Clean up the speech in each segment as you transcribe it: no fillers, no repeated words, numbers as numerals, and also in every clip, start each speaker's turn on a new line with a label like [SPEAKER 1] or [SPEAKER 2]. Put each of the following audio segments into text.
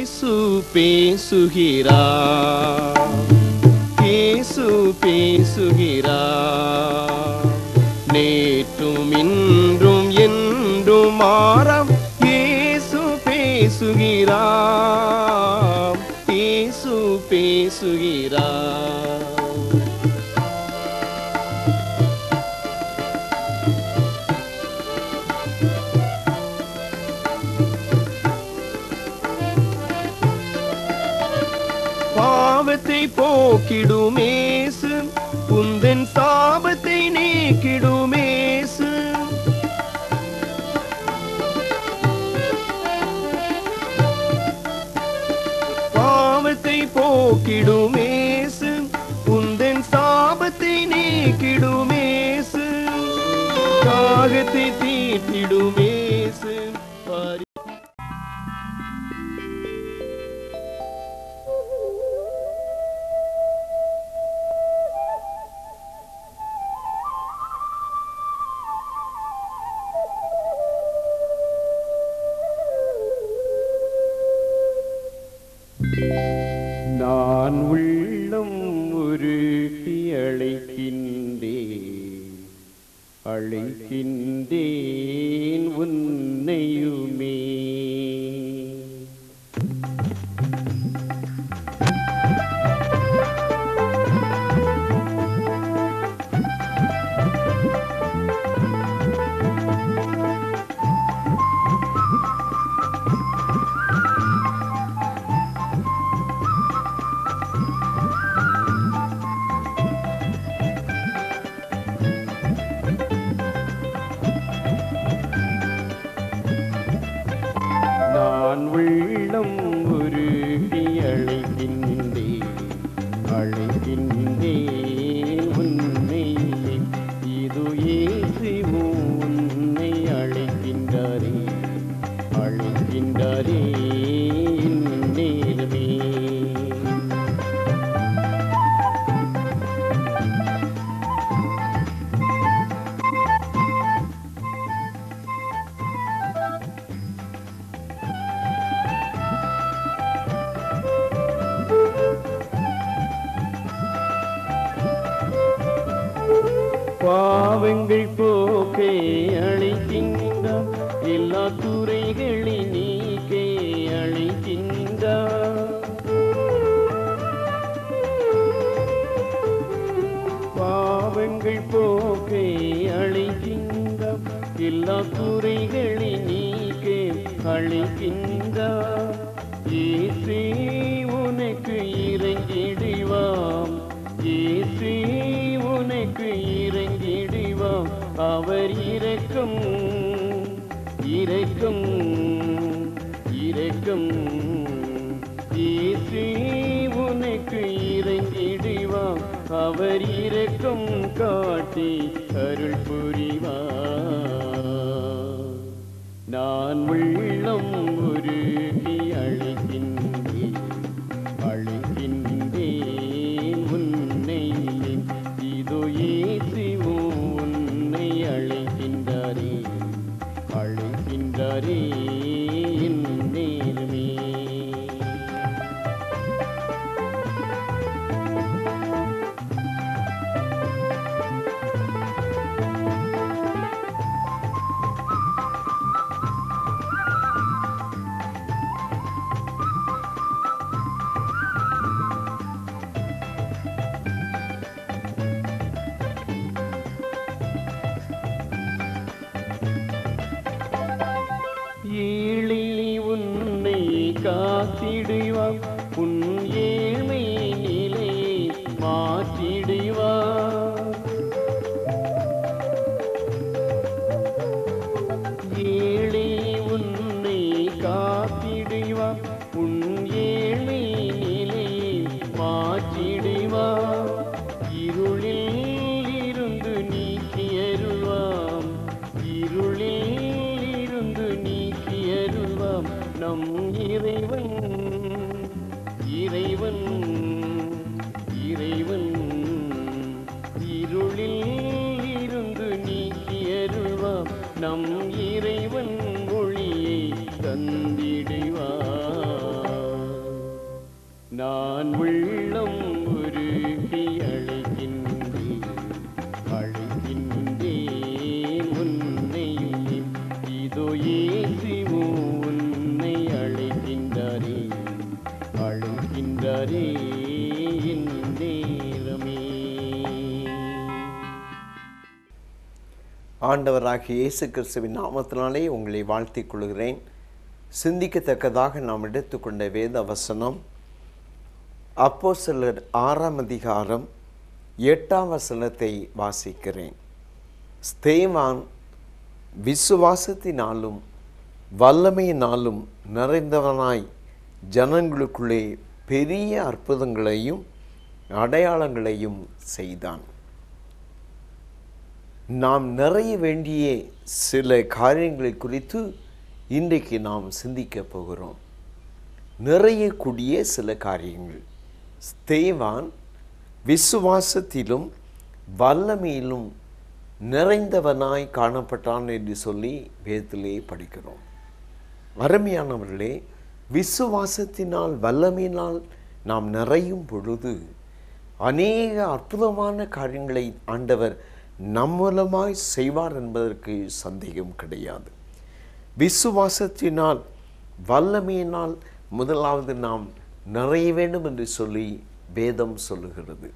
[SPEAKER 1] இயேசு பேசுகிறார், இயேசு பேசுகிறார். நேற்றும் இன்றும் என்றும் மாறாம் இயேசு பேசுகிறார், இயேசு பேசுகிறார். பாவத்தை போக்கிடுமேசு, உந்தன் சாபத்தை நீக்கிடுமேசு. பாவத்தை போக்கிடுமேசு, உந்தன் சாபத்தை நீக்கிடுமேசு. தாகத்தை தீர்த்திடுமேசு. நான் உள்ளம் உருகி அழைக்கின்றேன், அழைக்கின்றேன் உன்னையுமே. நான் உள்ளம் உருகி அழைக்கின்றேன், அழைக்கின்றேன் உன்னையே. இது இயேசு உன்னை அழைக்கின்றாரே, அழைக்கின்றாரே நேரமே. பாவங்கள் போக்கே அழைக்கின்றார், எல்லா துறைகளை நீக்கே அழைக்கின்றார். பாவங்கள் போக்கே அழைக்கின்றார், எல்லா துறைகளை நீக்கே அழைக்கின்றார். இயேசு உனக்கு இறங்கிடுவாம், இயேசு உனக்கு இறங்கிடுவாம். அவர் இரக்கம், இரக்கம், இரக்கம். இயேசு உனக்கு இறங்கிடுவாம், அவர் இரக்கம் காட்டி அருள் புரிவார். நான் உள்ளம் உருகி அழைக்கின்றேன், அழைக்கின்றேன் உன்னையே. இதோ இயேசு உன்னை அழைக்கின்றாரே, அழைக்கின்றாரே என் நேரமே. ஏழை உன்னை காத்திடுவார், உன் ஏழ்மை நிலையை மாற்றிடுவார். ஏழை உன்னை காத்திடுவார், உன் ஏழ்மை நிலையை மாற்றிடுவார். இருளில் இருந்து நீக்கியருள்வாம், இருளில் நம் இறைவன், இறைவன், இறைவன். இருளில் இருந்து நீக்கியருள்வாம், நம் இறைவன் ஒளியை தந்திடுவார். நான் உள்ளம் உருகி அழைக்கின்றேன் உன்னையும். இதோ இயேசு உன்னை அழைக்கின்றாரே என் நேரமே.
[SPEAKER 2] ஆண்டவராகிய இயேசு கிறிஸ்துவின் நாமத்தினாலே உங்களை வாழ்த்திக் கொள்கிறேன். சிந்திக்கத்தக்கதாக நாம் எடுத்துக்கொண்ட வேத வசனம் அப்போஸ்தலர் 6ஆம் அதிகாரம் 8ஆம் வசனத்தை வாசிக்கிறேன். ஸ்தேவான் விசுவாசத்தினாலும் வல்லமையினாலும் நிறைந்தவனாய் ஜனங்களுக்குள்ளே பெரிய அற்புதங்களையும் அடையாளங்களையும் செய்தான். நாம் நிறைய வேண்டிய சில காரியங்களை குறித்து இன்றைக்கு நாம் சிந்திக்க போகிறோம். நிறையக்கூடிய சில காரியங்கள். ஸ்தேவான் விசுவாசத்திலும் வல்லமையிலும் நிறைந்தவனாய் காணப்பட்டான் என்று சொல்லி வேதத்திலே படிக்கிறோம். அருமையானவர்களே, விசுவாசத்தினால் வல்லமையினால் நாம் நிறையும் பொழுது அநேக அற்புதமான காரியங்களை ஆண்டவர் நம் மூலமாய் செய்வார் என்பதற்கு சந்தேகம் கிடையாது. விசுவாசத்தினால் வல்லமையினால் முதலாவது நாம் நிறைய வேண்டும் என்று சொல்லி வேதம் சொல்லுகிறது.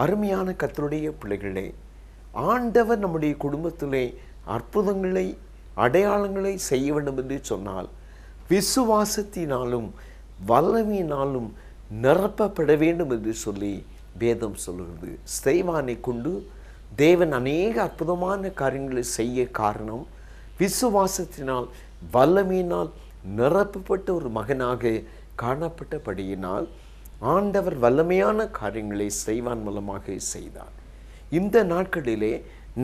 [SPEAKER 2] அருமையான கர்த்தருடைய பிள்ளைகளே, ஆண்டவர் நம்முடைய குடும்பத்திலே அற்புதங்களை அடையாளங்களை செய்ய வேண்டும் என்று சொன்னால் விசுவாசத்தினாலும் வல்லமையினாலும் நிரப்பப்பட வேண்டும் என்று சொல்லி வேதம் சொல்லுகிறது. ஸ்தேவானை கொண்டு தேவன் அநேக அற்புதமான காரியங்களை செய்ய காரணம் விசுவாசத்தினால் வல்லமையினால் நிரப்பப்பட்ட ஒரு மகனாக காணப்பட்டபடியினால் ஆண்டவர் வல்லமையான காரியங்களை ஸ்தேவான் மூலமாக செய்தார். இந்த நாட்களிலே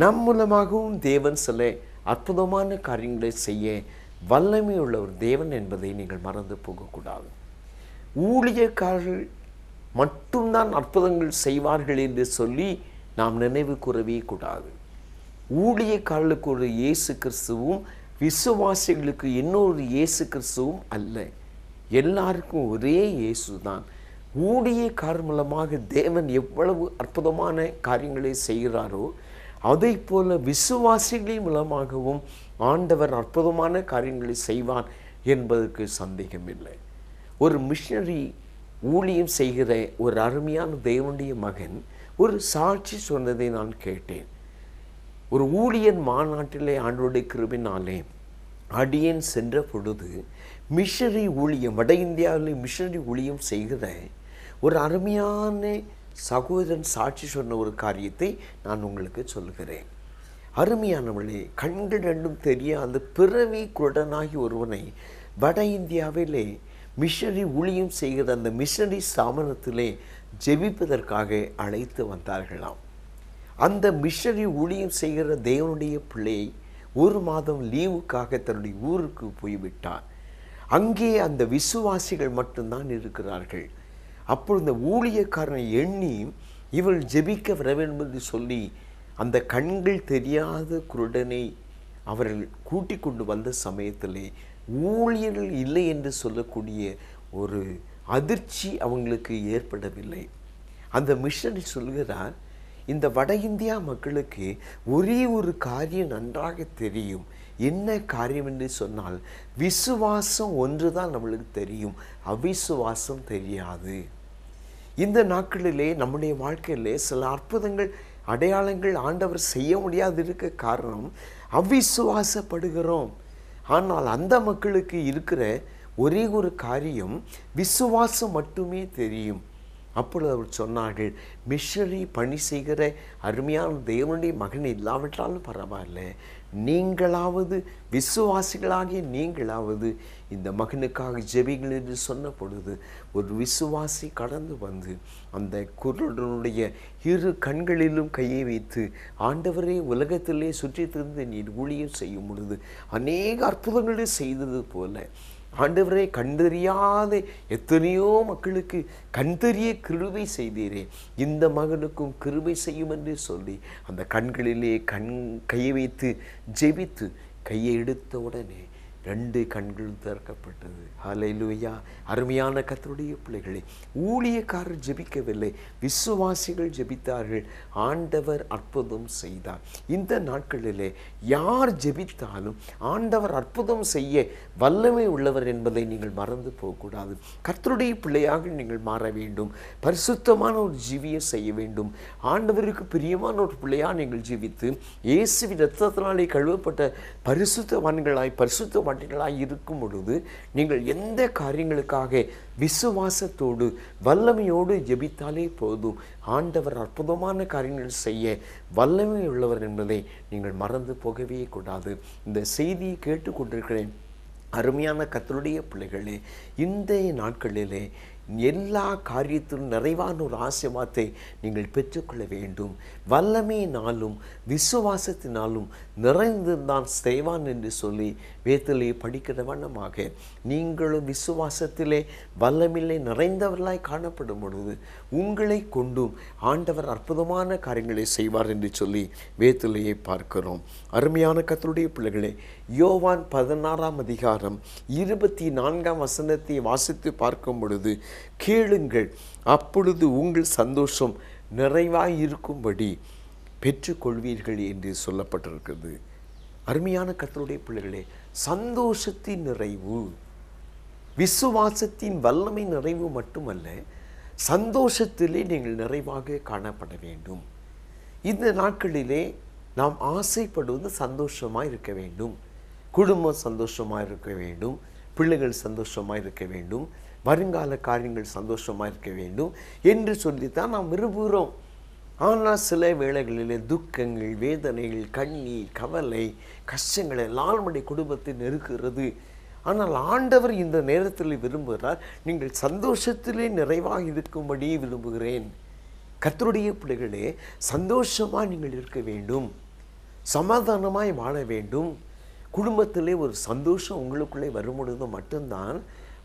[SPEAKER 2] நம் மூலமாகவும் தேவன் சில அற்புதமான காரியங்களை செய்ய வல்லமை உள்ள ஒரு தேவன் என்பதை நீங்கள் மறந்து போகக்கூடாது. ஊழியக்காரர்கள் மட்டும்தான் அற்புதங்கள் செய்வார்கள் என்று சொல்லி நாம் நினைவு கூறவே கூடாது. ஊழியக்காரர்களுக்கு ஒரு இயேசு கிறிஸ்துவும் விசுவாசிகளுக்கு இன்னொரு இயேசு கிறிஸ்துவும் அல்ல. எல்லாருக்கும் ஒரே இயேசு தான். ஊழியக்காரர் மூலமாக தேவன் எவ்வளவு அற்புதமான காரியங்களை செய்கிறாரோ அதை போல விசுவாசிகளின் மூலமாகவும் ஆண்டவர் அற்புதமான காரியங்களை செய்வார் என்பதற்கு சந்தேகமில்லை. ஒரு மிஷனரி ஊழியம் செய்கிற ஒரு அருமையான தேவனுடைய மகன் ஒரு சாட்சி சொன்னதை நான் கேட்டேன். ஒரு ஊழியன் மாநாட்டிலே ஆண்டவருடைய கிருபையினாலே அடியேன் சென்ற பொழுது மிஷனரி ஊழியம், வட இந்தியாவில் மிஷனரி ஊழியம் செய்கிற ஒரு அருமையான சகோதரன் சாட்சி சொன்ன ஒரு காரியத்தை நான் உங்களுக்கு சொல்கிறேன். அருமையானவளே, கண்கள் ரெண்டும் தெரியாத பிறவி குருடனாகி ஒருவனை வட இந்தியாவிலே மிஷனரி ஊழியம் செய்கிற அந்த மிஷனரி ஸ்தாபனத்திலே ஜெபிப்பதற்காக அழைத்து வந்தார்களாம். அந்த மிஷனரி ஊழியம் செய்கிற தேவனுடைய பிள்ளையை ஒரு மாதம் லீவுக்காக தன்னுடைய ஊருக்கு போய்விட்டார். அங்கே அந்த விசுவாசிகள் மட்டும்தான் இருக்கிறார்கள். அப்பொழுது இந்த ஊழியக்காரனை எண்ணி இவள் ஜெபிக்க வர வேண்டும் என்று சொல்லி அந்த கண்கள் தெரியாத குருடனை அவர்கள் கூட்டிக் கொண்டு வந்த சமயத்திலே ஊழியர்கள் இல்லை என்று சொல்லக்கூடிய ஒரு அதிர்ச்சி அவங்களுக்கு ஏற்படவில்லை. அந்த மிஷனரி சொல்கிறார், இந்த வட இந்தியா மக்களுக்கு ஒரே ஒரு காரியம் நன்றாக தெரியும். என்ன காரியம் என்று சொன்னால் விசுவாசம் ஒன்று தான் நம்மளுக்கு தெரியும், அவிசுவாசம் தெரியாது. இந்த நாட்களிலே நம்முடைய வாழ்க்கையிலே சில அற்புதங்கள் அடையாளங்கள் ஆண்டவர் செய்ய முடியாது இருக்க காரணம் அவிசுவாசப்படுகிறோம். ஆனால் அந்த மக்களுக்கு இருக்கிற ஒரே ஒரு காரியம் விசுவாசம் மட்டுமே தெரியும். அப்பொழுது அவர் சொன்னார்கள், மிஷனரி பணி செய்கிற அருமையான தேவனுடைய மகன் இல்லாவிட்டாலும் பரவாயில்ல, நீங்களாவது விசுவாசிகளாகிய நீங்களாவது இந்த மகனுக்காக ஜெபிங்கள் என்று சொன்ன பொழுது ஒரு விசுவாசி கடந்து வந்து அந்த குருடனுடைய இரு கண்களிலும் கையை வைத்து, ஆண்டவரே உலகத்திலே சுற்றி திரிந்து நீர் ஊழியம் செய்யும் பொழுது அநேக அற்புதங்களை செய்தது போல ஆண்டவரே கண்டறியாத எத்தனையோ மக்களுக்கு கண்டறிய கிருபை செய்தீரே, இந்த மகனுக்கும் கிருபை செய்யும் என்று சொல்லி அந்த கண்களிலே கையை வைத்து ஜெபித்து கையை எடுத்த உடனே 2 கண்களும் திறக்கப்பட்டது. ஹல்லேலூயா. அருமையான கர்த்தருடைய பிள்ளைகளே, ஊழியக்காரர் ஜெபிக்கவில்லை, விசுவாசிகள் ஜெபித்தார்கள். ஆண்டவர் அற்புதம் செய்தார். இந்த நாட்களிலே யார் ஜெபித்தாலும் ஆண்டவர் அற்புதம் செய்ய வல்லமை உள்ளவர் என்பதை நீங்கள் மறந்து போகக்கூடாது. கர்த்தருடைய பிள்ளையாக நீங்கள் மாற வேண்டும். பரிசுத்தமான ஒரு ஜீவியை செய்ய வேண்டும். ஆண்டவருக்கு பிரியமான ஒரு பிள்ளையாக நீங்கள் ஜீவித்து இயேசுவின் இரத்தத்தினாலே கழுவப்பட்ட பரிசுத்தவான்களாய் இருக்கும் பொழுது நீங்கள் எந்த காரியங்களுக்காக விசுவாசத்தோடு வல்லமையோடு ஜெபித்தாலே போதும். ஆண்டவர் அற்புதமான காரியங்கள் செய்ய வல்லமை உள்ளவர் என்பதை நீங்கள் மறந்து போகவே கூடாது. இந்த செய்தியை கேட்டுக்கொண்டிருக்கிறேன் அருமையான கர்த்தருடைய பிள்ளைகளே, இந்த நாட்களிலே எல்லா காரியத்திலும் நிறைவான ஒரு ஆசீர்வாதத்தை நீங்கள் பெற்றுக்கொள்ள வேண்டும். வல்லமையினாலும் விசுவாசத்தினாலும் நிறைந்திருந்தான் ஸ்தேவான் என்று சொல்லி வேதத்திலே படிக்கிற வண்ணமாக நீங்களும் விசுவாசத்திலே வல்லமில்லை நிறைந்தவர்களாய் காணப்படும் பொழுது உங்களை கொண்டும் ஆண்டவர் அற்புதமான காரியங்களை செய்வார் என்று சொல்லி வேதத்திலேயே பார்க்கிறோம். அருமையான கர்த்தருடைய பிள்ளைகளே, யோவான் 16ஆம் அதிகாரம் 24ஆம் வசனத்தை வாசித்து பார்க்கும் பொழுது, கேளுங்கள், அப்பொழுது உங்கள் சந்தோஷம் நிறைவாய் இருக்கும்படி பெற்றுக்கொள்வீர்கள் என்று சொல்லப்பட்டிருக்கிறது. அருமையான கர்த்தருடைய பிள்ளைகளே, சந்தோஷத்தின் நிறைவு விசுவாசத்தின் வல்லமை நிறைவு மட்டுமல்ல, சந்தோஷத்திலே நீங்கள் நிறைவாக காணப்பட வேண்டும். இந்த நாட்களிலே நாம் ஆசைப்படுவது சந்தோஷமாக இருக்க வேண்டும். குடும்பம் சந்தோஷமாக இருக்க வேண்டும், பிள்ளைகள் சந்தோஷமாக இருக்க வேண்டும், வருங்கால காரியங்கள் சந்தோஷமாக இருக்க வேண்டும் என்று சொல்லித்தான் நாம் விரும்புகிறோம். ஆனால் சில வேளைகளிலே துக்கங்கள், வேதனைகள், கண்ணீர், கவலை, கஷ்டங்கள் எல்லாம் நம்முடைய குடும்பத்தை நெருக்கிறது. ஆனால் ஆண்டவர் இந்த நேரத்தில் விரும்புகிறார், நீங்கள் சந்தோஷத்திலே நிறைவாக இருக்கும்படி விரும்புகிறேன். கர்த்தருடைய பிள்ளைகளே, சந்தோஷமாக நீங்கள் இருக்க வேண்டும், சமாதானமாய் வாழ வேண்டும். குடும்பத்திலே ஒரு சந்தோஷம் உங்களுக்குள்ளே வரும் பொழுது மட்டும்தான்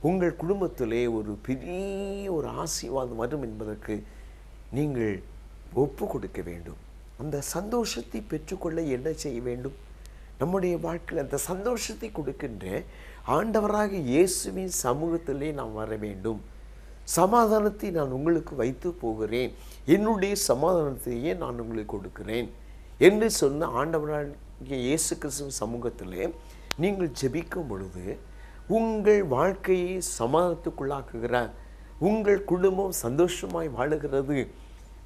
[SPEAKER 2] உங்கள் குடும்பத்திலே ஒரு பெரிய ஒரு ஆசீர்வாதம் வரும் என்பதற்கு நீங்கள் ஒப்பு கொடுக்க வேண்டும். அந்த சந்தோஷத்தை பெற்றுக்கொள்ள என்ன செய்ய வேண்டும்? நம்முடைய வாழ்க்கையில் அந்த சந்தோஷத்தை கொடுக்கின்ற ஆண்டவராக இயேசுவின் சமூகத்திலே நாம் வர வேண்டும். சமாதானத்தை நான் உங்களுக்கு வைத்து போகிறேன், என்னுடைய சமாதானத்தையே நான் உங்களுக்கு கொடுக்கிறேன் என்று சொன்ன ஆண்டவராகிய இயேசு கிறிஸ்துவின் சமூகத்திலே நீங்கள் ஜெபிக்கும் பொழுது உங்கள் வாழ்க்கையை சமாதானத்துக்குள்ளாக்குகிறார். உங்கள் குடும்பம் சந்தோஷமாய் வாழுகிறது.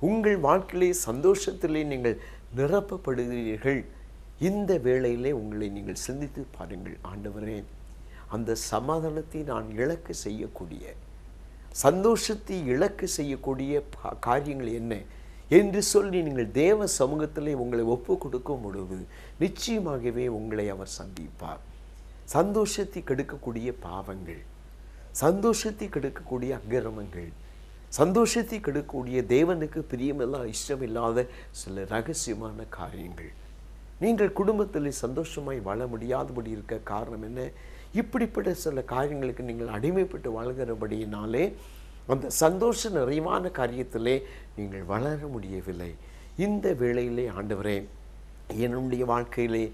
[SPEAKER 2] உங்கள் வாழ்க்கையிலே சந்தோஷத்திலே நீங்கள் நிரப்பப்படுகிறீர்கள். இந்த வேளையிலே உங்களை நீங்கள் சிந்தித்து பாருங்கள், ஆண்டவரே, அந்த சமாதானத்தை நான் இழக்க செய்யக்கூடிய, சந்தோஷத்தை இழக்க செய்யக்கூடிய காரியங்கள் என்ன என்று சொல்லி நீங்கள் தேவ சமூகத்திலே உங்களை ஒப்பு கொடுக்கும் பொழுது நிச்சயமாகவே உங்களை அவர் சந்திப்பார். சந்தோஷத்தை கெடுக்கக்கூடிய பாவங்கள், சந்தோஷத்தை கெடுக்கக்கூடிய அக்கிரமங்கள், சந்தோஷத்தை கெடுக்கக்கூடிய தேவனுக்கு பிரியமெல்லாம் இஷ்டமில்லாத சில ரகசியமான காரியங்கள், நீங்கள் குடும்பத்தில் சந்தோஷமாய் வாழ முடியாதபடி இருக்க காரணம் என்ன? இப்படிப்பட்ட சில காரியங்களுக்கு நீங்கள் அடிமைப்பட்டு வாழ்கிறபடியினாலே அந்த சந்தோஷ நிறைவான காரியத்திலே நீங்கள் வளர முடியவில்லை. இந்த வேளையிலே ஆண்டவரே, என்னுடைய வாழ்க்கையிலே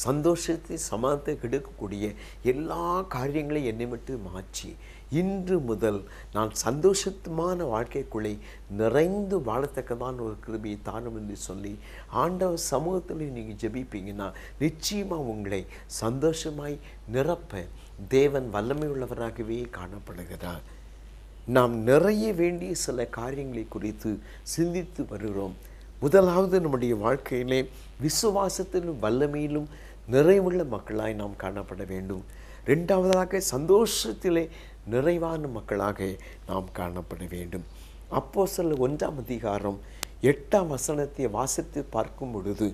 [SPEAKER 2] சந்தோஷத்தை சமாதானத்தை கெடுக்கக்கூடிய எல்லா காரியங்களையும் என்னை மட்டும் மாற்றி இன்று முதல் நான் சந்தோஷமான வாழ்க்கைக்குள்ளே நிறைந்து வாழத்தக்கதான் ஒரு கிருபையை தாரும் என்று சொல்லி ஆண்டவர் சமூகத்தில் நீங்கள் ஜெபிப்பீங்கன்னா நிச்சயமாக உங்களை சந்தோஷமாய் நிரப்ப தேவன் வல்லமை உள்ளவராகவே காணப்படுகிறார். நாம் நிறைய வேண்டிய சில காரியங்களை குறித்து சிந்தித்து வருகிறோம். முதலாவது, நம்முடைய வாழ்க்கையிலே விசுவாசத்திலும் வல்லமையிலும் நிறைவுள்ள மக்களாய் நாம் காணப்பட வேண்டும். ரெண்டாவதாக, சந்தோஷத்திலே நிறைவான மக்களாக நாம் காணப்பட வேண்டும். அப்போஸ்தலர் 1ஆம் அதிகாரம் 8ஆம் வசனத்தை வாசித்து பார்க்கும் பொழுது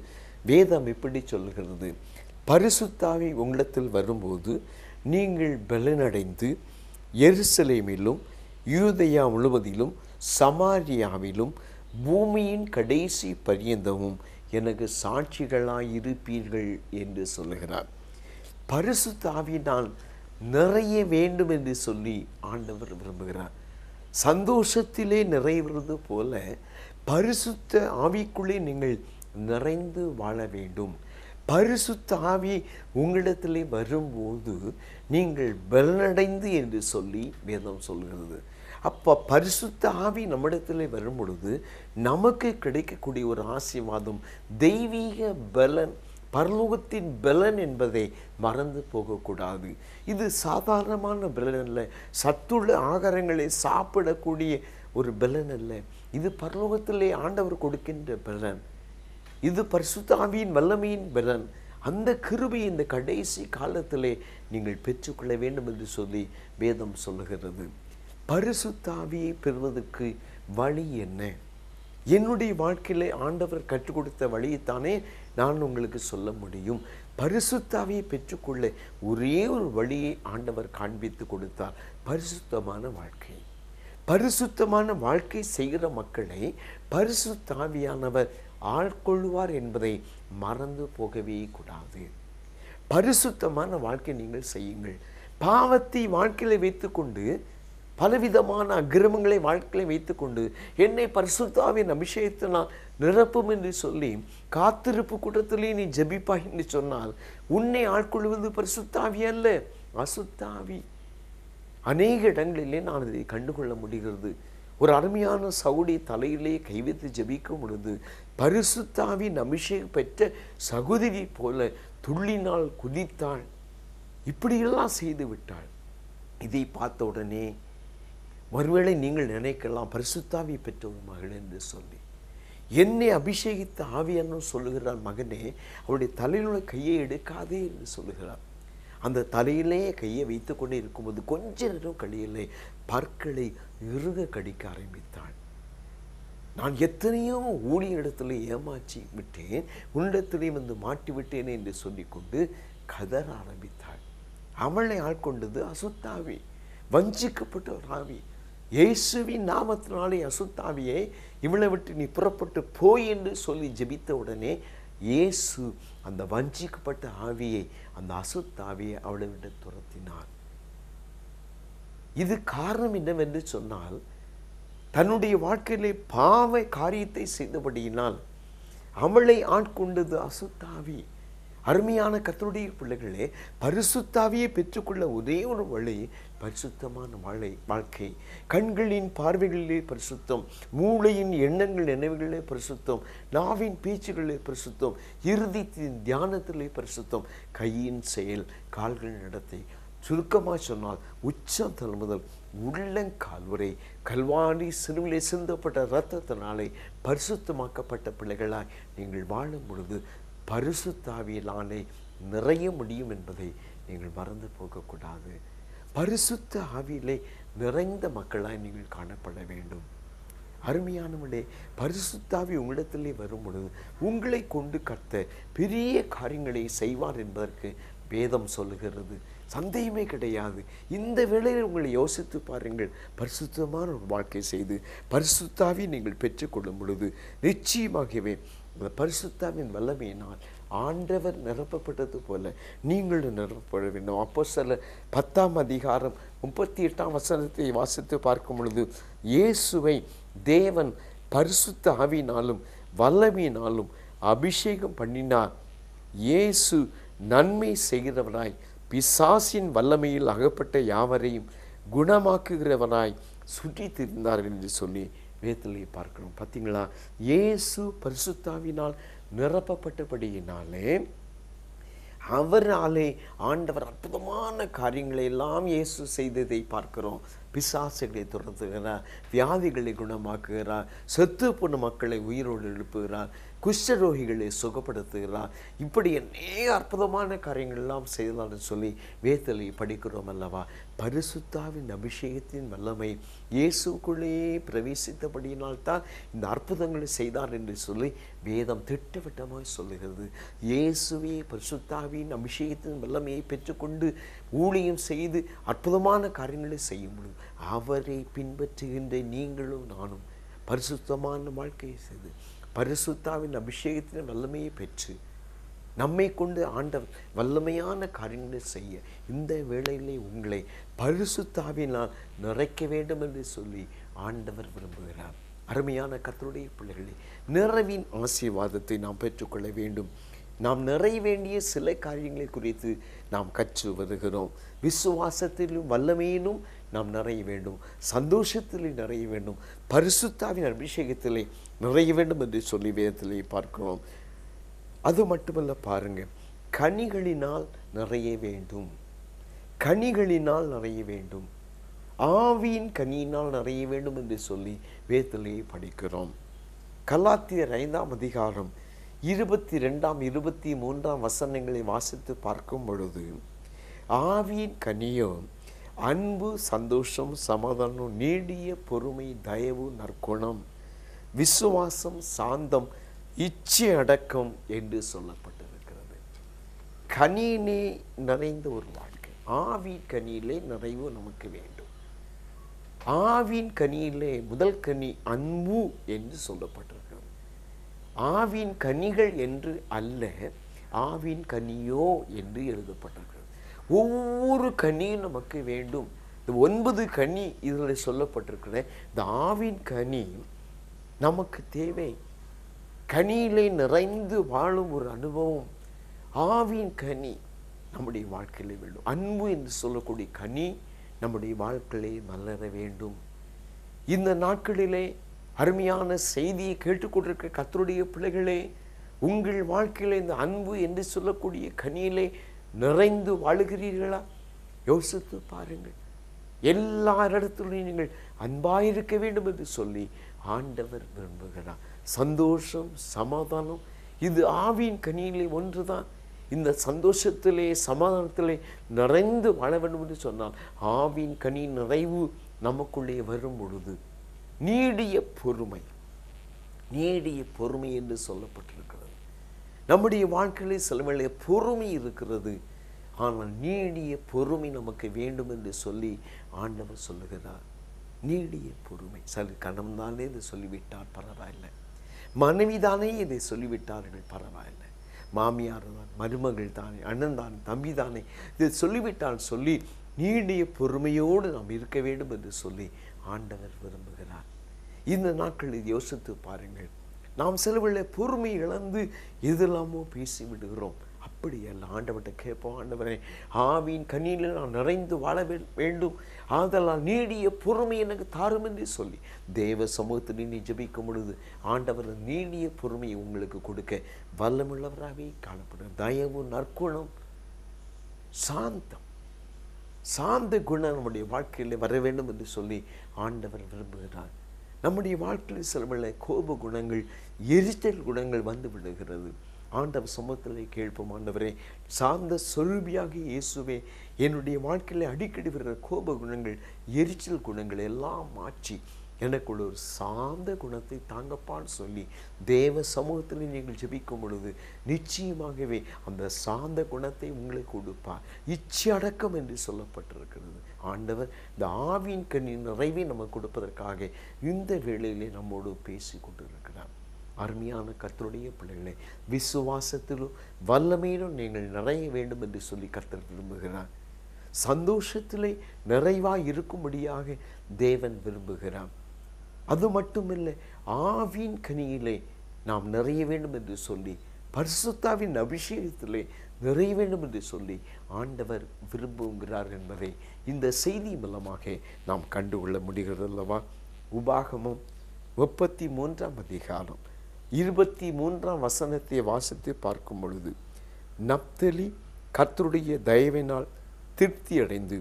[SPEAKER 2] வேதம் இப்படி சொல்கிறது, பரிசுத்த ஆவி உங்களிடத்தில் வரும்போது நீங்கள் பலனடைந்து எருசலேமிலும் யூதேயா முழுவதிலும் சமாரியாவிலும் பூமியின் கடைசி பரியந்தமும் எனக்கு சாட்சிகளாயிருப்பீர்கள் என்று சொல்லுகிறார். பரிசுத்த ஆவியினால் நிறைய வேண்டும் என்று சொல்லி ஆண்டவர் விரும்புகிறார். சந்தோஷத்திலே நிறைவது போல பரிசுத்த ஆவிக்குள்ளே நீங்கள் நிறைந்து வாழ வேண்டும். பரிசுத்த ஆவி உங்களிடத்திலே வரும்போது நீங்கள் பலனடைந்து என்று சொல்லி வேதம் சொல்கிறது. அப்போ பரிசுத்த ஆவி நம்மிடத்திலே வரும் பொழுது நமக்கு கிடைக்கக்கூடிய ஒரு ஆசீர்வாதம் தெய்வீக பலன், பரலோகத்தின் பலன் என்பதை மறந்து போகக்கூடாது. இது சாதாரணமான பலன் அல்ல, சத்துள்ள ஆகாரங்களை சாப்பிடக்கூடிய ஒரு பலன் அல்ல. இது பரலோகத்திலே ஆண்டவர் கொடுக்கின்ற பலன். இது பரிசுத்த ஆவியின் வல்லமையின் பலன். அந்த கிருபை இந்த கடைசி காலத்திலே நீங்கள் பெற்றுக்கொள்ள வேண்டும் என்று சொல்லி வேதம் சொல்லுகிறது. பரிசுத்த ஆவியை பெறுவதற்கு வழி என்ன? என்னுடைய வாழ்க்கையிலே ஆண்டவர் கற்றுக் கொடுத்த வழியைத்தானே நான் உங்களுக்கு சொல்ல முடியும். பரிசுத்த ஆவியை பெற்றுக்கொள்ள ஒரே ஒரு வழியை ஆண்டவர் காண்பித்து கொடுத்தார், பரிசுத்தமான வாழ்க்கை. பரிசுத்தமான வாழ்க்கை செய்கிற மக்களை பரிசுத்த ஆவியானவர் ஆட்கொள்வார் என்பதை மறந்து போகவே கூடாது. பரிசுத்தமான வாழ்க்கை நீங்கள் செய்யுங்கள். பாவத்தை வாழ்க்கையில வைத்துக்கொண்டு, பலவிதமான அக்கிரமங்களை வாழ்க்கையில வைத்துக்கொண்டு என்னை பரிசுத்த ஆவியின் அபிஷேகத்தினால் நிரப்பும் என்று சொல்லி காத்திருப்பு கூட்டத்திலே நீ ஜெபிப்பாய் என்று சொன்னால் உன்னை ஆட்கொள்வது பரிசுத்த ஆவி அல்ல, அசுத்த ஆவி. அநேக இடங்களிலே நான் இதை கண்டுகொள்ள முடிகிறது. ஒரு அருமையான சவுடி தலையிலே கைவித்து ஜெபிக்கும் பொழுது பரிசுத்த ஆவியின் அபிஷேகம் பெற்ற சகோதரி போல துள்ளினாள், குதித்தாள், இப்படியெல்லாம் செய்து விட்டாள். இதை பார்த்த உடனே ஒருவேளை நீங்கள் நினைக்கலாம், பரிசுத்த ஆவி பெற்ற ஒரு மகள் என்று சொல்லி. என்னை அபிஷேகித்த ஆவியானோ சொல்லுகிறார், மகனே அவருடைய தலையில் உள்ள கையை எடுக்காதே என்று சொல்லுகிறார். அந்த தலையிலே கையை வைத்து கொண்டே இருக்கும்போது கொஞ்ச நேரம் கழியலை பற்களை இறுக கடிக்க ஆரம்பித்தாள். நான் எத்தனையோ ஊழியரிடத்தில் ஏமாற்றி விட்டேன், உன்னிடத்திலே வந்து மாட்டி விட்டேன் என்று சொல்லிக்கொண்டு கதற ஆரம்பித்தாள். அவளை ஆட்கொண்டது அசுத்தாவி, வஞ்சிக்கப்பட்ட ஒரு ஆவி. இயேசுவின் நாமத்தினாலே அசுத்தாவியை இவளை விட்டு நீ புறப்பட்டு போய் என்று சொல்லி ஜெபித்த உடனே இயேசு அந்த வஞ்சிக்கப்பட்ட ஆவியை, அந்த அசுத்தாவியை அவளை விட்டு துரத்தினார். இது காரணம் என்னவென்று சொன்னால், தன்னுடைய வாழ்க்கையிலே பாவ காரியத்தை செய்தபடியினால் அவளை ஆட்கொண்டது அசுத்தாவி. அருமையான கர்த்தருடைய பிள்ளைகளே, பரிசுத்தாவியை பெற்றுக்கொள்ள ஒரே ஒரு வழி பரிசுத்தமான வாழ்க்கை. கண்களின் பார்வைகளிலே பரிசுத்தம், மூளையின் எண்ணங்கள் நினைவுகளிலே பரிசுத்தம், நாவின் பேச்சுகளிலே பரிசுத்தம், இருதயத்தின் தியானத்திலே பரிசுத்தம், கையின் செயல், கால்கள் நடத்தை. சுருக்கமாக சொன்னால் உச்சம் தலை முதல் உள்ளங்கால் வரை கல்வாரி சிலுவிலே சிந்தப்பட்ட இரத்தத்தினாலே பரிசுத்தமாக்கப்பட்ட பிள்ளைகளாய் நீங்கள் வாழும் பொழுது பரிசுத்தாவியினாலே நிறைய முடியும் என்பதை நீங்கள் மறந்து போகக்கூடாது. பரிசுத்த ஆவியிலே நிறைந்த மக்களாய் நீங்கள் காணப்பட வேண்டும். அருமையானவர்களே, பரிசுத்தாவி உங்களிடத்திலே வரும் பொழுது உங்களை கொண்டு கர்த்தர் பெரிய காரியங்களை செய்வார் என்பதற்கு வேதம் சொல்லுகிறது. சந்தேகமே கிடையாது. இந்த வேளையில் உங்களை யோசித்து பாருங்கள். பரிசுத்தமான ஒரு வாழ்க்கை செய்து பரிசுத்தாவி நீங்கள் பெற்றுக்கொள்ளும் பொழுது நிச்சயமாகவே அந்த பரிசுத்தாவின் வல்லமையினால் ஆண்டவர் நிரப்பப்பட்டது போல நீங்களும் நிரப்பப்பட வேண்டும். அப்போஸ்தலர் 10ஆம் அதிகாரம் 38ஆம் வசனத்தை வாசித்து பார்க்கும் பொழுது இயேசுவை தேவன் பரிசுத்த ஆவியினாலும் வல்லமையினாலும் அபிஷேகம் பண்ணினார். இயேசு நன்மை செய்கிறவராய் பிசாசின் வல்லமையில் அகப்பட்ட யாவரையும் குணமாக்குகிறவராய் சுற்றி திரிந்தார் என்று சொல்லி வேதத்திலே பார்க்கிறோம். பார்த்தீங்களா, இயேசு பரிசுத்தாவினால் நிரப்பப்பட்டபடியினாலே அவராலே ஆண்டவர் அற்புதமான காரியங்களை எல்லாம் இயேசு செய்ததை பார்க்கிறோம். பிசாசுகளை துரத்துகிறார், வியாதிகளை குணமாக்குகிறார், செத்து போன மக்களை உயிரோடு எழுப்புகிறார், குஷ்டரோகிகளை சுகப்படுத்துகிறார். இப்படி அநேக அற்புதமான காரியங்கள் எல்லாம் செய்தார்னு சொல்லி வேதத்திலே படிக்கிறோம் அல்லவா. பரிசுத்தாவின் அபிஷேகத்தின் வல்லமை இயேசுக்குள்ளேயே பிரவேசித்தபடியினால்தான் இந்த அற்புதங்களை செய்தார் என்று சொல்லி வேதம் திட்டவட்டமாக சொல்லுகிறது. இயேசுவே பரிசுத்தாவின் அபிஷேகத்தின் வல்லமையை பெற்றுக்கொண்டு ஊழியம் செய்து அற்புதமான காரியங்களை செய்யும் பொழுது அவரை பின்பற்றுகின்ற நீங்களும் நானும் பரிசுத்தமான வாழ்க்கையை செய்து பரிசுத்தாவின் அபிஷேகத்தின் வல்லமையை பெற்று நம்மை கொண்டு ஆண்டவர் வல்லமையான காரியங்களை செய்ய இந்த வேளையிலே உங்களை பரிசுத்தாவினால் நிறைக்க வேண்டும் என்று சொல்லி ஆண்டவர் விரும்புகிறார். அருமையான கர்த்தருடைய பிள்ளைகளே, நிறைவின் ஆசீர்வாதத்தை நாம் பெற்றுக்கொள்ள வேண்டும். நாம் நிறைய வேண்டிய சில காரியங்களை குறித்து நாம் கற்று வருகிறோம். விசுவாசத்திலும் வல்லமையிலும் நாம் நிறைய வேண்டும், சந்தோஷத்திலே நிறைய வேண்டும், பரிசுத்தாவின் அபிஷேகத்திலே நிறைய வேண்டும் என்று சொல்லி வேதத்திலே பார்க்கிறோம். அது மட்டுமல்ல, பாருங்க, கனிகளினால் நிறைய வேண்டும், கனிகளினால் நிறைய வேண்டும், ஆவியின் கனியினால் நிறைய வேண்டும் என்று சொல்லி வேதத்திலே படிக்கிறோம். கலாத்தியர் 5ஆம் அதிகாரம் 22, 23 வசனங்களை வாசித்து பார்க்கும் பொழுது, ஆவியின் கனியோ அன்பு, சந்தோஷம், சமாதானம், நீடிய பொறுமை, தயவு, நற்குணம், விசுவாசம், சாந்தம், இச்சை அடக்கம் என்று சொல்லப்பட்டிருக்கிறது. கனியிலே நிறைந்த ஒரு வாழ்க்கை, ஆவியின் கனியிலே நிறைவு நமக்கு வேண்டும். ஆவியின் கனியிலே முதல் கனி அன்பு என்று சொல்லப்பட்டிருக்கிறது. ஆவியின் கனிகள் என்று அல்ல, ஆவியின் கனியோ என்று எழுதப்பட்டிருக்கிறது. ஒவ்வொரு கனியும் நமக்கு வேண்டும். இந்த 9 கனி இதில் சொல்லப்பட்டிருக்கிற இந்த ஆவியின் கனி நமக்கு தேவை. கனியிலே நிறைந்து வாழும் ஒரு அனுபவம் ஆவியின் கனி நம்முடைய வாழ்க்கையிலே வேண்டும். அன்பு என்று சொல்லக்கூடிய கனி நம்முடைய வாழ்க்கையிலே மலர வேண்டும். இந்த நாட்களிலே அருமையான செய்தியை கேட்டுக்கொண்டிருக்கிற கர்த்தருடைய பிள்ளைகளே, உங்கள் வாழ்க்கையிலே இந்த அன்பு என்று சொல்லக்கூடிய கனியிலே நிறைந்து வாழுகிறீர்களா? யோசித்து பாருங்கள். எல்லாரிடத்திலும் நீங்கள் அன்பாயிருக்க வேண்டும் என்று சொல்லி ஆண்டவர் விரும்புகிறார். சந்தோஷம், சமாதானம், இது ஆவியின் கனியிலே ஒன்றுதான். இந்த சந்தோஷத்திலே சமாதானத்திலே நிறைந்து வாழ வேண்டும் என்று சொன்னால் ஆவியின் கனி நிறைவு நமக்குள்ளே வரும் பொழுது நீடிய பொறுமை, நீடிய பொறுமை என்று சொல்லப்பட்டிருக்கிறது. நம்முடைய வாழ்க்கையிலே சில பொறுமை இருக்கிறது, ஆனால் நீடிய பொறுமை நமக்கு வேண்டும் என்று சொல்லி ஆண்டவர் சொல்லுகிறார். நீடிய பொறுமை. சரி, கணவன் தானே இதை சொல்லிவிட்டார், பரவாயில்லை. மனைவி தானே இதை சொல்லிவிட்டார்கள், பரவாயில்லை. மாமியார் தான், மருமகள் தானே, அண்ணன் தானே, தம்பி தானே, இதை சொல்லிவிட்டால் சொல்லி நீடிய பொறுமையோடு நாம் இருக்க வேண்டும் என்று சொல்லி ஆண்டவர் விரும்புகிறார். இந்த நாட்களில் யோசித்து பாருங்கள். நாம் சிலவர்கள பொறுமை இழந்து எதெல்லாமோ பேசி விடுகிறோம். அப்படி அல்ல. ஆண்டவர்கிட்ட கேட்போம், ஆண்டவரே, ஆவியின் கனியில் நான் நிறைந்து வாழ வேண்டும், ஆதலால் நீடிய பொறுமை எனக்கு தாரும் என்று சொல்லி தேவ சமூகத்தில் நீ ஜெபிக்கும் பொழுது ஆண்டவர் நீடிய பொறுமையை உங்களுக்கு கொடுக்க வல்லமுள்ளவராகவே காணப்படும். தயவு, நற்குணம், சாந்தம், சாந்த குணம் நம்முடைய வாழ்க்கையில் வர வேண்டும் என்று சொல்லி ஆண்டவர் விரும்புகிறார். நம்முடைய வாழ்க்கையில் சில கோப குணங்கள், எரிச்சல் குணங்கள் வந்து விடுகிறது. ஆண்டவர் சமூகத்தில் கேட்போம், ஆண்டவரே, சார்ந்த சொருபியாக இயேசுவே, என்னுடைய வாழ்க்கையில் அடிக்கடி வருகிற கோப குணங்கள், எரிச்சல் குணங்கள் எல்லாம் மாற்றி எனக்குள்ள ஒரு சார்ந்த குணத்தை தாங்கப்பான்னு சொல்லி தேவ சமூகத்தில் நீங்கள் ஜெபிக்கும் பொழுது நிச்சயமாகவே அந்த சார்ந்த குணத்தை உங்களுக்கு கொடுப்பார். இச்சை அடக்கம் என்று சொல்லப்பட்டிருக்கிறது. ஆண்டவர் இந்த ஆவியின் கனியின் நிறைவை நமக்கு கொடுப்பதற்காக இந்த வேளையிலே நம்மோடு பேசி கொண்டிருக்கிறார். அருமையான கர்த்தருடைய பிள்ளைகளை, விசுவாசத்திலும் வல்லமையிலும் நீங்கள் நிறைய வேண்டும் என்று சொல்லி கர்த்தர் விரும்புகிறார். சந்தோஷத்திலே நிறைவாய் இருக்கும்படியாக தேவன் விரும்புகிறார். அது மட்டுமில்லை, ஆவியின் கனியிலே நாம் நிறைய வேண்டும் என்று சொல்லி, பரிசுத்தாவின் அபிஷேகத்திலே நிறைய வேண்டும் என்று சொல்லி ஆண்டவர் விரும்புகிறார் என்பதை இந்த செய்தி மூலமாக நாம் கண்டுகொள்ள முடிகிறது அல்லவா? உபாகமம் 33ஆம் அதிகாரம் 23ஆம் வசனத்தை வாசித்து பார்க்கும் பொழுது, நப்தலி கர்த்தருடைய தயவினால் திருப்தி அடைந்து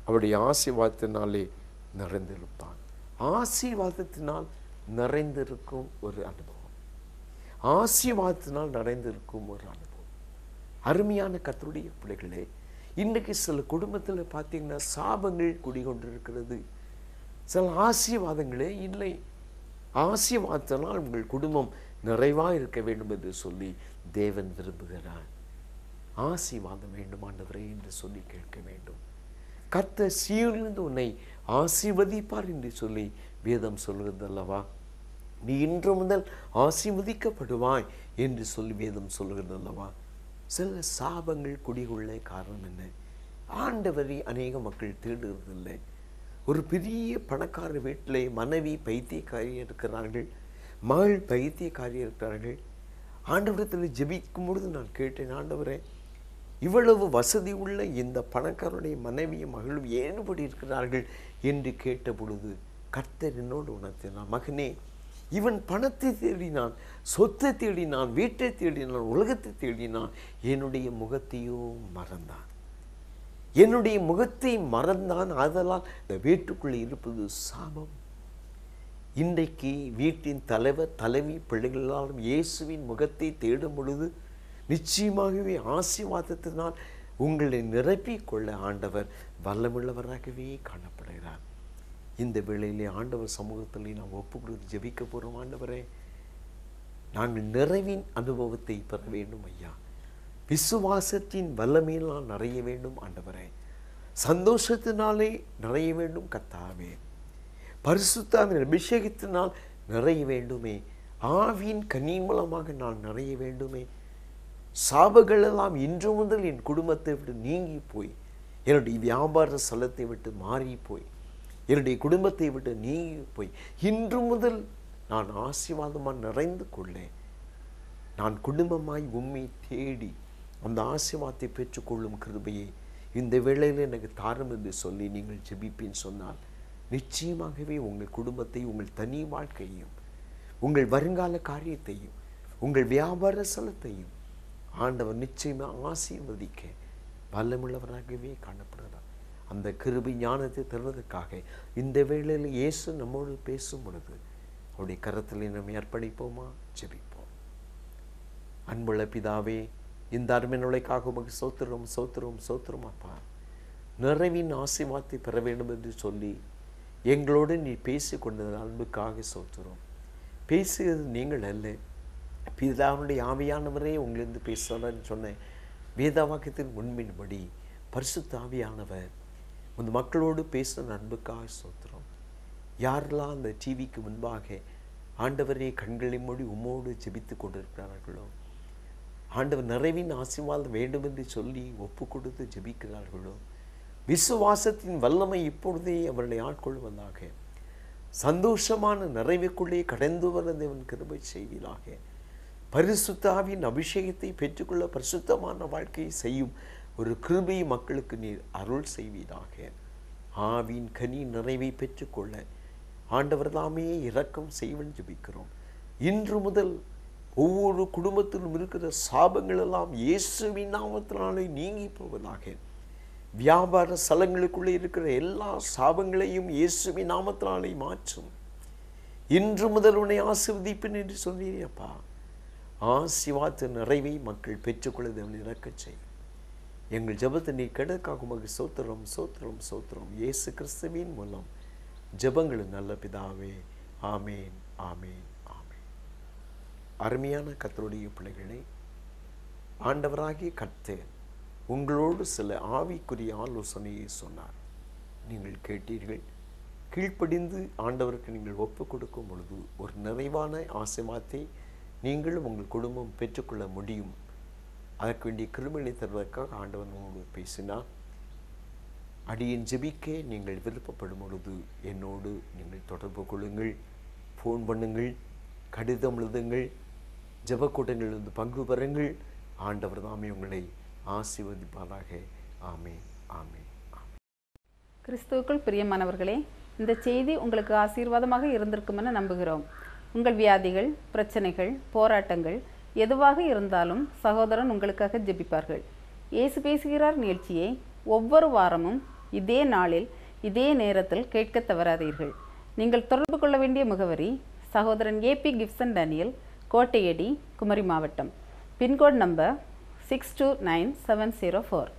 [SPEAKER 2] அவருடைய ஆசீர்வாதத்தினாலே நிறைந்திருப்பான். ஆசீர்வாதத்தினால் நிறைந்திருக்கும் ஒரு அனுபவம், ஆசீர்வாதத்தினால் நிறைந்திருக்கும் ஒரு அனுபவம். அருமையான கர்த்தருடைய பிள்ளைகளே, இன்றைக்கு சில குடும்பத்தில் பார்த்தீங்கன்னா சாபங்கள் குடிகொண்டிருக்கிறது, சில ஆசீர்வாதங்களே இல்லை. ஆசீர்வாதத்தினால் உங்கள் குடும்பம் நிறைவாக இருக்க வேண்டும் என்று சொல்லி தேவன் விரும்புகிறார். ஆசீர்வாதம் வேண்டும் ஆண்டவரே என்று சொல்லி கேட்க வேண்டும். கர்த்தர் சீயோனிலிருந்து உன்னை ஆசீர்வதிப்பார் என்று சொல்லி வேதம் சொல்கிறது அல்லவா? நீ இன்று முதல் ஆசீர்வதிக்கப்படுவாய் என்று சொல்லி வேதம் சொல்கிறது அல்லவா? சில சாபங்கள் குடிகொள்ள காரணம் என்ன? ஆண்டவரை அநேக மக்கள் தேடுவதில்லை. ஒரு பெரிய பணக்கார வீட்டிலே மனைவி பைத்தியக்காரி இருக்கிறார்கள், மகள் பைத்தியக்காரி இருக்கிறார்கள். ஆண்டவரிடத்தில் ஜெபிக்கும் பொழுது நான் கேட்டேன், ஆண்டவரே, இவ்வளவு வசதி உள்ள இந்த பணக்காரனுடைய மனைவியும் மகளும் ஏன்படி இருக்கிறார்கள் என்று கேட்ட பொழுது கர்த்தர் என்னோடு உணர்த்தினார், மகனே, இவன் பணத்தை தேடினான், சொத்தை தேடினான், வீட்டை தேடினான், உலகத்தை தேடினான், என்னுடைய முகத்தையோ மறந்தான். என்னுடைய முகத்தை மறந்தான். ஆதலால் இந்த வீட்டுக்குள்ளே இருப்பது சாபம். இன்றைக்கு வீட்டின் தலைவர் தலைவி பிள்ளைகள் எல்லாரும் இயேசுவின் முகத்தை தேடும் பொழுது நிச்சயமாகவே ஆசீர்வாதத்தினால் உங்களை நிரப்பிக் கொள்ள ஆண்டவர் வல்லமுள்ளவராகவே காணப்படுகிறார். இந்த வேளையிலே ஆண்டவர் சமூகத்தில் நாம் ஒப்பு கொடுத்து ஜெபிக்க போகிறோம். ஆண்டவரே, நாங்கள் நிறைவின் அனுபவத்தை பெற வேண்டும் ஐயா. விசுவாசத்தின் வல்லமையில் நான் நிறைய வேண்டும் ஆண்டவரே. சந்தோஷத்தினாலே நிறைய வேண்டும் கர்த்தாவே. பரிசுத்தாவின் அபிஷேகத்தினால் நிறைய வேண்டுமே. ஆவியின் கனியின் மூலமாக நான் நிறைய வேண்டுமே. சாபங்கள் எல்லாம் இன்று முதல் என் குடும்பத்தை விட்டு நீங்கி போய், என்னுடைய வியாபார ஸ்தலத்தை விட்டு மாறி போய், என்னுடைய குடும்பத்தை விட்டு நீங்கி போய், இன்று முதல் நான் ஆசீர்வாதமாக நிறைந்து கொள்ளேன். நான் குடும்பமாய் உம்மை தேடி அந்த ஆசீர்வாதத்தை பெற்றுக்கொள்ளும் கிருபையை இந்த வேளையில் எனக்கு தாரும் என்று சொல்லி நீங்கள் ஜெபிப்பேன் சொன்னால், நிச்சயமாகவே உங்கள் குடும்பத்தை, உங்கள் தனி வாழ்க்கையையும், உங்கள் வருங்கால காரியத்தையும், உங்கள் வியாபார ஸ்தலத்தையும் ஆண்டவர் நிச்சயமாக ஆசீர்வதிக்க வல்லமுள்ளவராகவே காணப்படுகிறார். அந்த கிருபை ஞானத்தை தருவதற்காக இந்த வேளையில் இயேசு நம்மோடு பேசும் பொழுது அவருடைய கரத்தில் நம்மை அர்ப்பணிப்போமா? ஜெபிப்போம். அன்புள்ள பிதாவே, இந்த அருமையினுடைக்காக உமக்கு சோத்திரம் சோத்திரம் சோத்திரம் அப்பா. நிறைவின் ஆசீர்வாதத்தை பெற வேண்டும் என்று சொல்லி எங்களோடு நீ பேசி கொண்டது அன்புக்காக சோத்திரம். பேசுகிறது நீங்கள் அல்ல, பிதாவுடைய ஆவியானவரே உங்களிருந்து பேசுகிறான்னு சொன்னேன். வேத வாக்கியத்தின் முன்பின்படி பரிசுத்த ஆவியானவர் இந்த மக்களோடு பேசுகிற அன்புக்காக சோத்திரம். யாரெல்லாம் அந்த டிவிக்கு முன்பாக ஆண்டவரே கண்களை மூடி உம்மோடு ஜெபித்து கொண்டிருக்கிறார்களோ, ஆண்டவர் நிறைவின் ஆசீர்வாதம் வேண்டும் என்று சொல்லி ஒப்பு கொடுத்து ஜெபிக்கிறார்களோ, விசுவாசத்தின் வல்லமை இப்பொழுதே அவர்களை ஆட்கொள்வதாக. சந்தோஷமான நிறைவுக்குள்ளே கடந்து வர தேவன் கிருபை செய்வீராக. பரிசுத்த ஆவியின் அபிஷேகத்தை பெற்றுக்கொள்ள பரிசுத்தமான வாழ்க்கையை செய்யும் ஒரு கிருபை மக்களுக்கு நீர் அருள் செய்வீராக. ஆவியின் கனி நிறைவை பெற்றுக்கொள்ள ஆண்டவர் தாமே இரக்கம் செய்வன் ஜெபிக்கிறோம். இன்று முதல் ஒவ்வொரு குடும்பத்திலும் இருக்கிற சாபங்கள் எல்லாம் இயேசுவின் நாமத்தினாலே நீங்கி போவதாக. வியாபார ஸ்தலங்களுக்குள்ளே இருக்கிற எல்லா சாபங்களையும் இயேசுவின் நாமத்தினாலே மாற்றும். இன்று முதல் உன்னை ஆசீர்வதிப்பேன் என்று சொன்னீரப்பா. ஆசீர்வாத நிறைவை மக்கள் பெற்றுக்கொள்ள தேவன் இறக்கச் செய். எங்கள் ஜெபத்தை நீ கெடுக்காக உமக்கு சோத்திரம் சோத்திரம் சோத்திரம். இயேசு கிறிஸ்துவின் மூலம் ஜெபங்களும் நல்ல பிதாவே. ஆமேன் ஆமேன் ஆமேன். அருமையான கர்த்தருடைய பிள்ளைகளை, ஆண்டவராகிய கர்த்தர் உங்களோடு சில ஆவிக்குரிய ஆலோசனையை சொன்னார். நீங்கள் கேட்டீர்கள். கீழ்ப்படிந்து ஆண்டவருக்கு நீங்கள் ஒப்பு கொடுக்கும் பொழுது ஒரு நிறைவான ஆசீர்வாதத்தை நீங்களும் உங்கள் குடும்பம் பெற்றுக்கொள்ள முடியும். அதற்கு வேண்டிய கிருபையை தருவதற்காக ஆண்டவர் உங்களோடு பேசினார். அடியேன் ஜெபிக்க நீங்கள் விருப்பப்படும் பொழுது என்னோடு நீங்கள் தொடர்பு கொள்ளுங்கள், ஃபோன் பண்ணுங்கள், கடிதம் எழுதுங்கள், ஜெபக்கூட்டங்களிலிருந்து பங்கு பெறுங்கள். ஆண்டவர் தாமே உங்களை ஆசீர்வதிப்பாராக. ஆமென் ஆமென் ஆமென்.
[SPEAKER 3] கிறிஸ்துவுக்குள் பிரியமானவர்களே, இந்த செய்தி உங்களுக்கு ஆசீர்வாதமாக இருந்திருக்கும் என நம்புகிறோம். உங்கள் வியாதிகள், பிரச்சனைகள், போராட்டங்கள் எதுவாக இருந்தாலும் சகோதரன் உங்களுக்காக ஜெபிப்பார்கள். இயேசு பேசுகிறார் நிகழ்ச்சியை ஒவ்வொரு வாரமும் இதே நாளில் இதே நேரத்தில் கேட்க தவறாதீர்கள். நீங்கள் தொடர்பு கொள்ள வேண்டிய முகவரி சகோதரன் AB Gibson Daniel, Kottaiyadi, Kumari மாவட்டம். Pincode number 629704.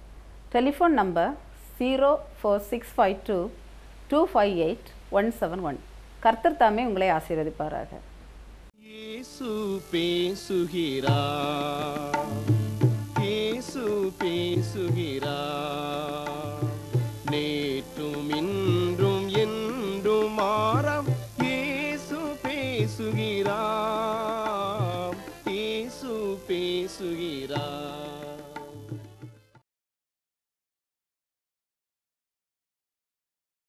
[SPEAKER 3] Telephone number 04652 258 171. கர்த்தர் தாமே உங்களை ஆசீர்வதிப்பாராக.
[SPEAKER 1] இயேசு பேசுகிறார், இயேசு பேசுகிறார். நேற்றும் இன்றும் என்றும் மாறாம் இயேசு பேசுகிறார், இயேசு பேசுகிறார்.